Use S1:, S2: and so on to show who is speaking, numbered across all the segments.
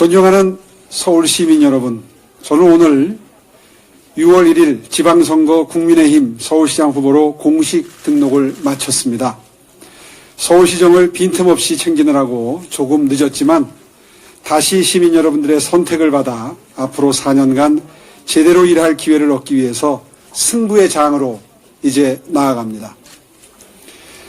S1: 존경하는 서울 시민 여러분, 저는 오늘 6월 1일 지방선거 국민의힘 서울시장 후보로 공식 등록을 마쳤습니다. 서울시정을 빈틈없이 챙기느라고 조금 늦었지만 다시 시민 여러분들의 선택을 받아 앞으로 4년간 제대로 일할 기회를 얻기 위해서 승부의 장으로 이제 나아갑니다.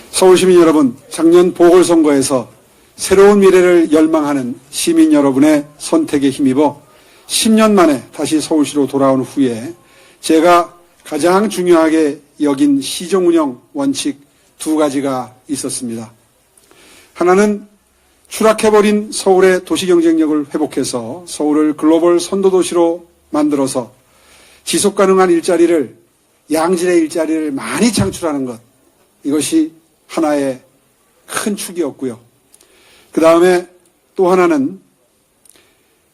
S1: 서울시민 여러분, 작년 보궐선거에서 새로운 미래를 열망하는 시민 여러분의 선택에 힘입어 10년 만에 다시 서울시로 돌아온 후에 제가 가장 중요하게 여긴 시정운영 원칙 두 가지가 있었습니다. 하나는 추락해버린 서울의 도시경쟁력을 회복해서 서울을 글로벌 선도도시로 만들어서 지속가능한 일자리를, 양질의 일자리를 많이 창출하는 것, 이것이 하나의 큰 축이었고요. 그 다음에 또 하나는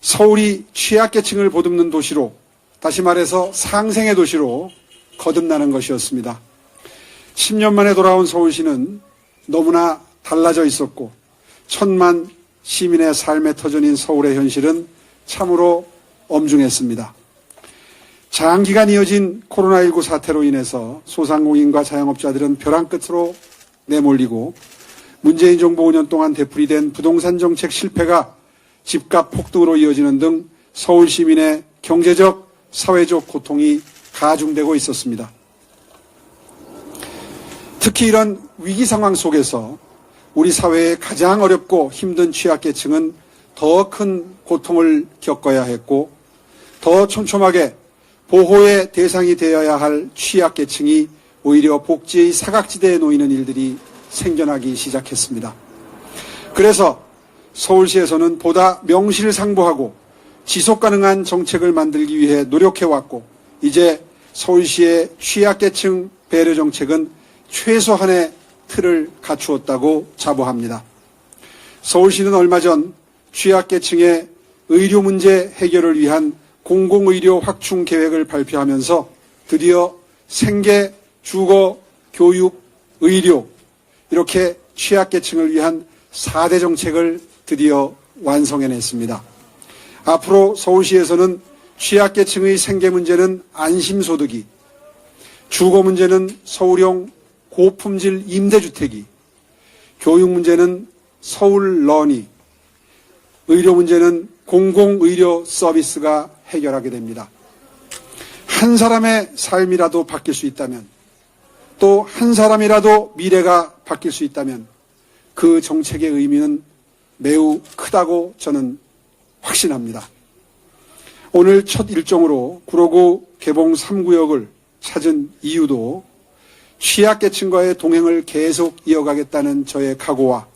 S1: 서울이 취약계층을 보듬는 도시로, 다시 말해서 상생의 도시로 거듭나는 것이었습니다. 10년 만에 돌아온 서울시는 너무나 달라져 있었고 1,000만 시민의 삶의 터전인 서울의 현실은 참으로 엄중했습니다. 장기간 이어진 코로나19 사태로 인해서 소상공인과 자영업자들은 벼랑 끝으로 내몰리고 문재인 정부 5년 동안 되풀이된 부동산 정책 실패가 집값 폭등으로 이어지는 등 서울 시민의 경제적, 사회적 고통이 가중되고 있었습니다. 특히 이런 위기 상황 속에서 우리 사회의 가장 어렵고 힘든 취약계층은 더 큰 고통을 겪어야 했고 더 촘촘하게 보호의 대상이 되어야 할 취약계층이 오히려 복지의 사각지대에 놓이는 일들이 생겨나기 시작했습니다. 그래서 서울시에서는 보다 명실상부하고 지속가능한 정책을 만들기 위해 노력해왔고 이제 서울시의 취약계층 배려 정책은 최소한의 틀을 갖추었다고 자부합니다. 서울시는 얼마 전 취약계층의 의료 문제 해결을 위한 공공의료 확충 계획을 발표하면서 드디어 생계, 주거, 교육, 의료 이렇게 취약계층을 위한 4대 정책을 드디어 완성해냈습니다. 앞으로 서울시에서는 취약계층의 생계 문제는 안심소득이, 주거 문제는 서울형 고품질 임대주택이, 교육 문제는 서울런이, 의료 문제는 공공의료 서비스가 해결하게 됩니다. 한 사람의 삶이라도 바뀔 수 있다면, 또 한 사람이라도 미래가 바뀔 수 있다면 그 정책의 의미는 매우 크다고 저는 확신합니다. 오늘 첫 일정으로 구로구 개봉 3구역을 찾은 이유도 취약계층과의 동행을 계속 이어가겠다는 저의 각오와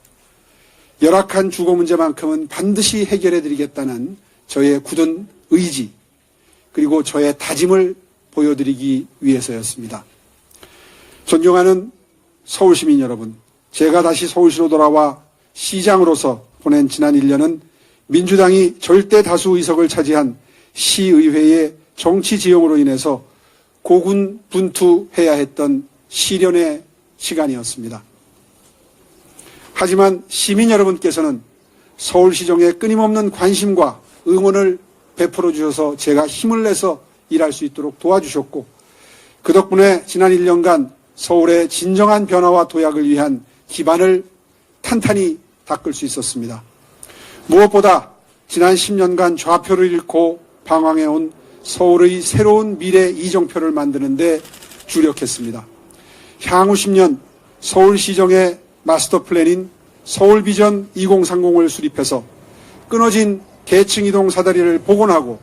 S1: 열악한 주거 문제만큼은 반드시 해결해드리겠다는 저의 굳은 의지, 그리고 저의 다짐을 보여드리기 위해서였습니다. 존경하는 서울시민 여러분, 제가 다시 서울시로 돌아와 시장으로서 보낸 지난 1년은 민주당이 절대 다수 의석을 차지한 시의회의 정치 지형으로 인해서 고군분투해야 했던 시련의 시간이었습니다. 하지만 시민 여러분께서는 서울시정에 끊임없는 관심과 응원을 베풀어 주셔서 제가 힘을 내서 일할 수 있도록 도와주셨고 그 덕분에 지난 1년간 서울의 진정한 변화와 도약을 위한 기반을 탄탄히 닦을 수 있었습니다. 무엇보다 지난 10년간 좌표를 잃고 방황해온 서울의 새로운 미래 이정표를 만드는 데 주력했습니다. 향후 10년 서울시정의 마스터 플랜인 서울비전 2030을 수립해서 끊어진 계층이동 사다리를 복원하고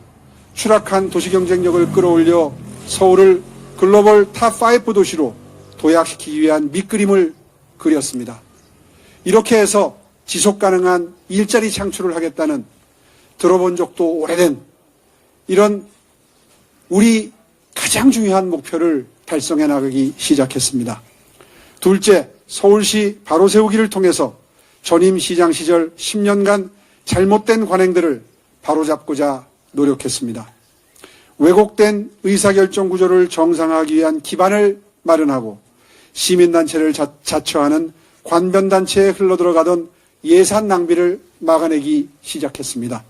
S1: 추락한 도시경쟁력을 끌어올려 서울을 글로벌 탑5 도시로 도약시키기 위한 밑그림을 그렸습니다. 이렇게 해서 지속가능한 일자리 창출을 하겠다는 들어본 적도 오래된 이런 우리 가장 중요한 목표를 달성해 나가기 시작했습니다. 둘째, 서울시 바로 세우기를 통해서 전임 시장 시절 10년간 잘못된 관행들을 바로잡고자 노력했습니다. 왜곡된 의사결정 구조를 정상화하기 위한 기반을 마련하고 시민단체를 자처하는 관변단체에 흘러들어가던 예산 낭비를 막아내기 시작했습니다.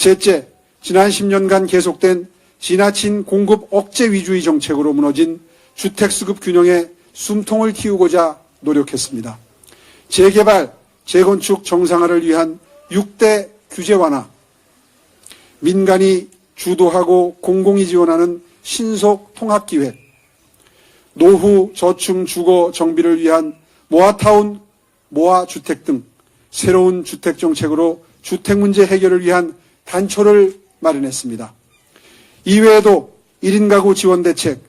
S1: 셋째, 지난 10년간 계속된 지나친 공급 억제 위주의 정책으로 무너진 주택수급 균형에 숨통을 틔우고자 노력했습니다. 재개발, 재건축 정상화를 위한 6대 규제 완화, 민간이 주도하고 공공이 지원하는 신속 통합기획, 노후 저층 주거 정비를 위한 모아타운, 모아주택 등 새로운 주택정책으로 주택문제 해결을 위한 단초를 마련했습니다. 이외에도 1인 가구 지원 대책,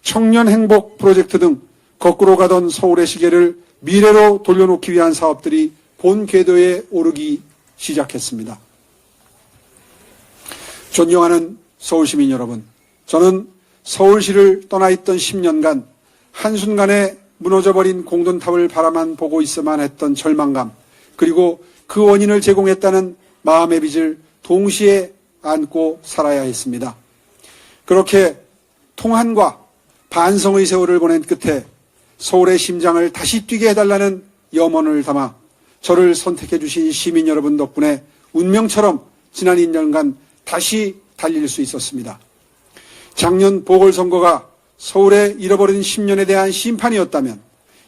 S1: 청년 행복 프로젝트 등 거꾸로 가던 서울의 시계를 미래로 돌려놓기 위한 사업들이 본 궤도에 오르기 시작했습니다. 존경하는 서울시민 여러분, 저는 서울시를 떠나 있던 10년간 한순간에 무너져버린 공돈탑을 바라만 보고 있어만 했던 절망감, 그리고 그 원인을 제공했다는 마음의 빚을 동시에 안고 살아야 했습니다. 그렇게 통한과 반성의 세월을 보낸 끝에 서울의 심장을 다시 뛰게 해달라는 염원을 담아 저를 선택해 주신 시민 여러분 덕분에 운명처럼 지난 2년간 다시 달릴 수 있었습니다. 작년 보궐선거가 서울의 잃어버린 10년에 대한 심판이었다면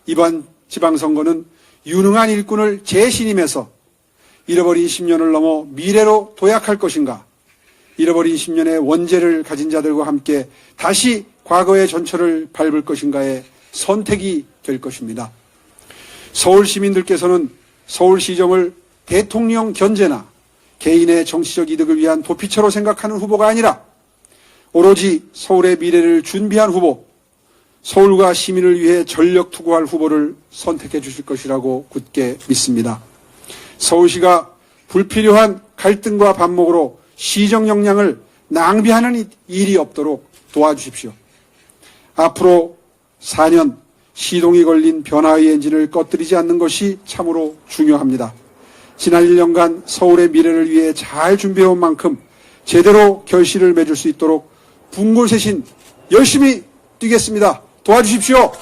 S1: 이번 지방선거는 유능한 일꾼을 재신임해서 잃어버린 10년을 넘어 미래로 도약할 것인가, 잃어버린 10년의 원죄를 가진 자들과 함께 다시 과거의 전철을 밟을 것인가의 선택이 될 것입니다. 서울 시민들께서는 서울시정을 대통령 견제나 개인의 정치적 이득을 위한 도피처로 생각하는 후보가 아니라 오로지 서울의 미래를 준비한 후보, 서울과 시민을 위해 전력 투구할 후보를 선택해 주실 것이라고 굳게 믿습니다. 서울시가 불필요한 갈등과 반목으로 시정 역량을 낭비하는 일이 없도록 도와주십시오. 앞으로 4년 시동이 걸린 변화의 엔진을 꺼뜨리지 않는 것이 참으로 중요합니다. 지난 1년간 서울의 미래를 위해 잘 준비해온 만큼 제대로 결실을 맺을 수 있도록 분골쇄신 열심히 뛰겠습니다. 도와주십시오.